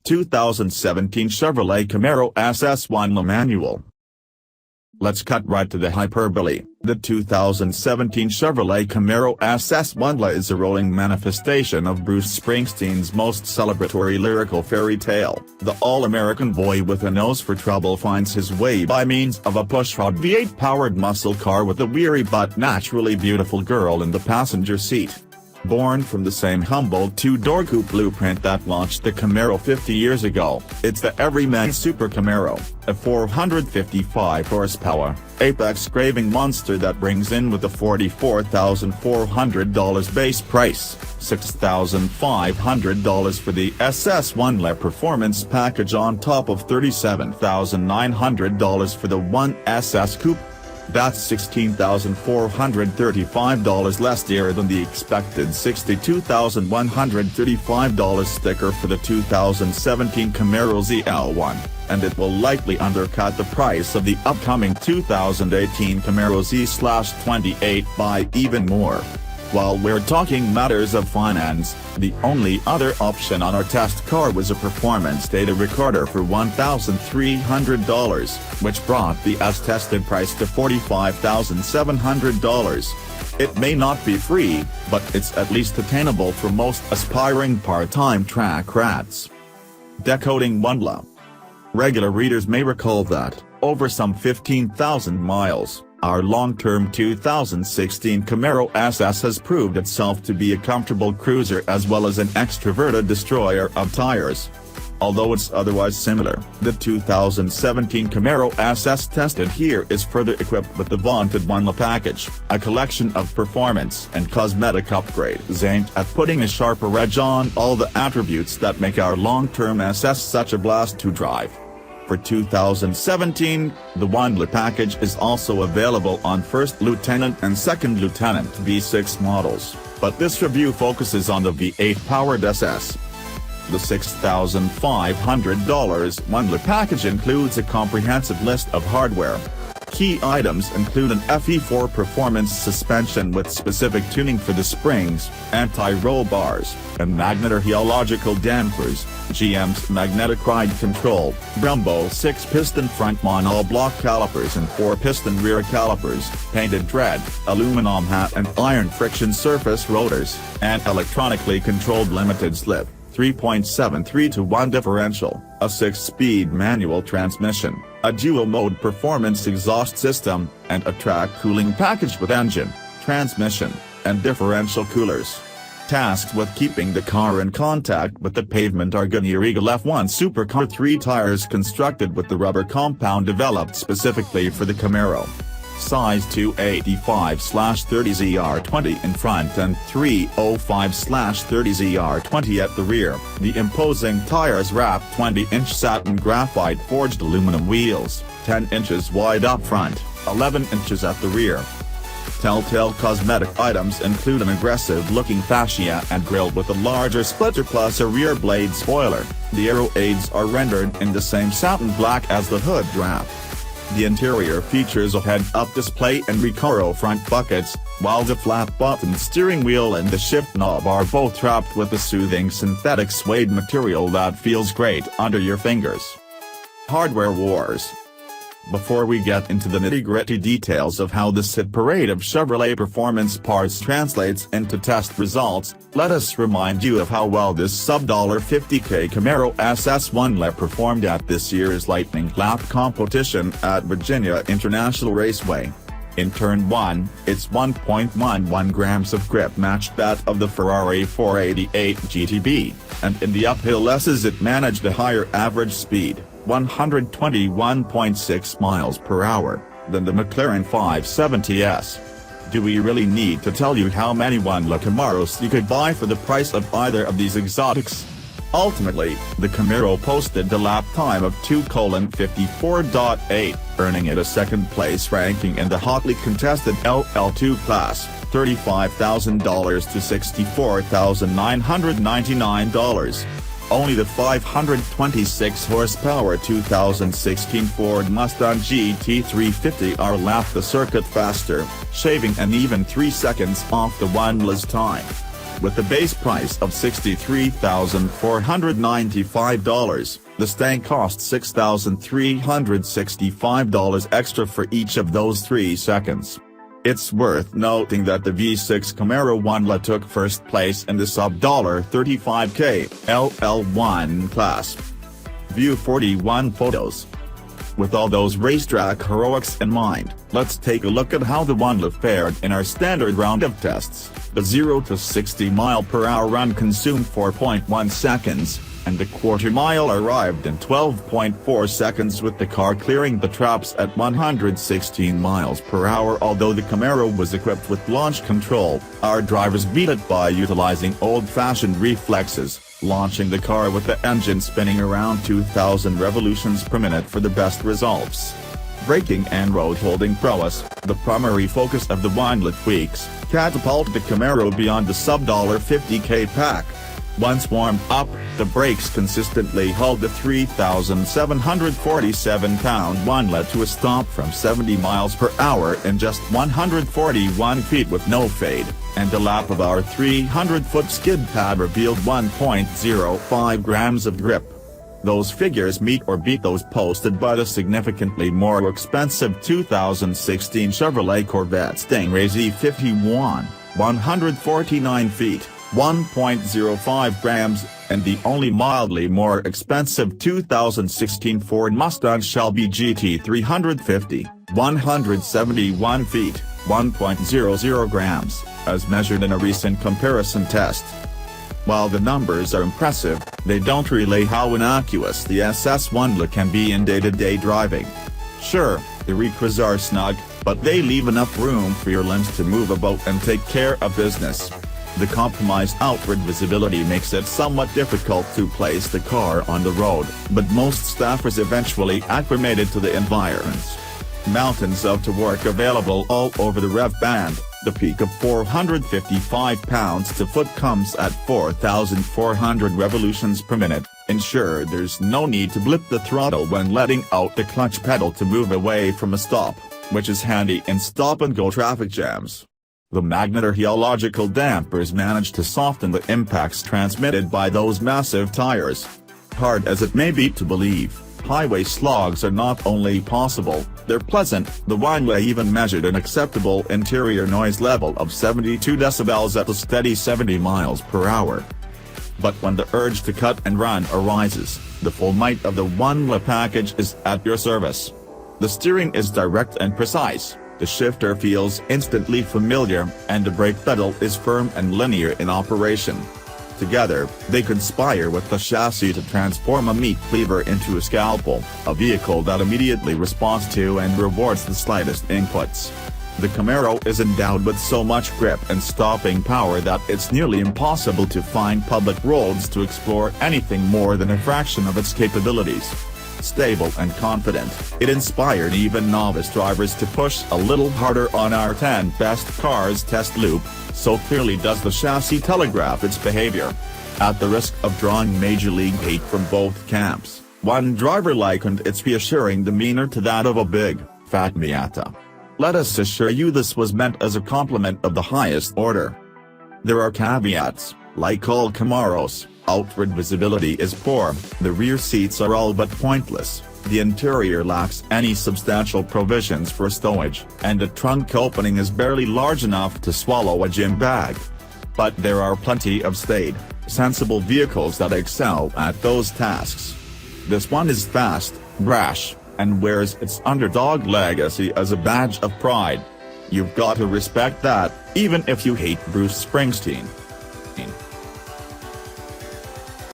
2017 Chevrolet Camaro SS1 manual. Let's cut right to the hyperbole. The 2017 Chevrolet Camaro SS1 is a rolling manifestation of Bruce Springsteen's most celebratory lyrical fairy tale. The all-American boy with a nose for trouble finds his way by means of a pushrod V8-powered muscle car with a weary but naturally beautiful girl in the passenger seat. Born from the same humble two-door coupe blueprint that launched the Camaro 50 years ago, it's the everyman Super Camaro, a 455-horsepower, apex-craving monster that brings in with a $44,400 base price, $6,500 for the SS1 Performance package on top of $37,900 for the 1 SS Coupe. That's $16,435 less dear than the expected $62,135 sticker for the 2017 Camaro ZL1, and it will likely undercut the price of the upcoming 2018 Camaro Z/28 by even more. While we're talking matters of finance, the only other option on our test car was a performance data recorder for $1,300, which brought the as-tested price to $45,700. It may not be free, but it's at least attainable for most aspiring part-time track rats. Decoding Wandla. Regular readers may recall that, over some 15,000 miles, our long-term 2016 Camaro SS has proved itself to be a comfortable cruiser as well as an extroverted destroyer of tires. Although it's otherwise similar, the 2017 Camaro SS tested here is further equipped with the vaunted Wandla package, a collection of performance and cosmetic upgrades aimed at putting a sharper edge on all the attributes that make our long-term SS such a blast to drive. For 2017, the Wandla package is also available on First Lieutenant and Second Lieutenant V6 models, but this review focuses on the V8-powered SS. The $6,500 Wandla package includes a comprehensive list of hardware. Key items include an FE4 performance suspension with specific tuning for the springs, anti-roll bars, and magnetorheological dampers, GM's magnetic ride control, Brembo 6-piston front monoblock calipers and 4-piston rear calipers, painted tread, aluminum hat and iron friction surface rotors, and electronically controlled limited slip, 3.73-to-1 differential, a 6-speed manual transmission, a dual-mode performance exhaust system, and a track cooling package with engine, transmission, and differential coolers. Tasked with keeping the car in contact with the pavement are Gutsy Regal F1 Supercar 3 tires constructed with the rubber compound developed specifically for the Camaro. Size 285/30ZR20 in front and 305/30ZR20 at the rear. The imposing tires wrap 20-inch satin graphite forged aluminum wheels, 10 inches wide up front, 11 inches at the rear. Telltale cosmetic items include an aggressive-looking fascia and grille with a larger splitter plus a rear blade spoiler. The aero aids are rendered in the same satin black as the hood wrap. The interior features a head-up display and Recaro front buckets, while the flat-bottomed steering wheel and the shift knob are both wrapped with a soothing synthetic suede material that feels great under your fingers. Hardware wars. Before we get into the nitty-gritty details of how this hit parade of Chevrolet performance parts translates into test results, let us remind you of how well this sub-$50K Camaro SS1 performed at this year's Lightning Lap competition at Virginia International Raceway. In Turn 1, its 1.11 grams of grip matched that of the Ferrari 488 GTB, and in the uphill S's it managed a higher average speed, 121.6 miles per hour, than the McLaren 570S. Do we really need to tell you how many Wandla Camaros you could buy for the price of either of these exotics? Ultimately, the Camaro posted a lap time of 2:54.8, earning it a second-place ranking in the hotly contested LL2 class, $35,000 to $64,999. Only the 526-horsepower 2016 Ford Mustang GT350R lapped the circuit faster, shaving an even 3 seconds off the Wandla's time. With a base price of $63,495, the Stang costs $6,365 extra for each of those 3 seconds. It's worth noting that the V6 Camaro 1LA took first place in the sub-$35K LL1 class. View 41 photos. With all those racetrack heroics in mind, let's take a look at how the 1LA fared in our standard round of tests. The 0 to 60 mph run consumed 4.1 seconds, and the quarter mile arrived in 12.4 seconds, with the car clearing the traps at 116 mph. Although the Camaro was equipped with launch control, our drivers beat it by utilizing old-fashioned reflexes, launching the car with the engine spinning around 2,000 revolutions per minute for the best results. Braking and road-holding prowess, the primary focus of the 1LA tweaks, catapulted the Camaro beyond the sub-$50K pack. Once warmed up, the brakes consistently hauled the 3,747-pound 1LA to a stop from 70 mph in just 141 feet with no fade, and a lap of our 300-foot skid pad revealed 1.05 grams of grip. Those figures meet or beat those posted by the significantly more expensive 2016 Chevrolet Corvette Stingray Z51, 149 feet, 1.05 grams, and the only mildly more expensive 2016 Ford Mustang Shelby GT 350, 171 feet, 1.00 grams, as measured in a recent comparison test. While the numbers are impressive, they don't relay how innocuous the SS1LA can be in day-to-day driving. Sure, the recras are snug, but they leave enough room for your limbs to move about and take care of business. The compromised outward visibility makes it somewhat difficult to place the car on the road, but most staffers eventually acclimated to the environs. Mountains of torque available all over the rev band. The peak of 455 pounds-to-foot comes at 4,400 revolutions per minute. Ensure there's no need to blip the throttle when letting out the clutch pedal to move away from a stop, which is handy in stop-and-go traffic jams. The magnetorheological dampers manage to soften the impacts transmitted by those massive tires. Hard as it may be to believe, highway slogs are not only possible, they're pleasant. The 1LA even measured an acceptable interior noise level of 72 decibels at a steady 70 mph. But when the urge to cut and run arises, the full might of the 1LA package is at your service. The steering is direct and precise, the shifter feels instantly familiar, and the brake pedal is firm and linear in operation. Together, they conspire with the chassis to transform a meat cleaver into a scalpel, a vehicle that immediately responds to and rewards the slightest inputs. The Camaro is endowed with so much grip and stopping power that it's nearly impossible to find public roads to explore anything more than a fraction of its capabilities. Stable and confident, it inspired even novice drivers to push a little harder on our 10 best cars test loop, so clearly does the chassis telegraph its behavior. At the risk of drawing major league hate from both camps, one driver likened its reassuring demeanor to that of a big, fat Miata. Let us assure you this was meant as a compliment of the highest order. There are caveats, like all Camaros. Outward visibility is poor, the rear seats are all but pointless, the interior lacks any substantial provisions for stowage, and the trunk opening is barely large enough to swallow a gym bag. But there are plenty of staid, sensible vehicles that excel at those tasks. This one is fast, brash, and wears its underdog legacy as a badge of pride. You've got to respect that, even if you hate Bruce Springsteen.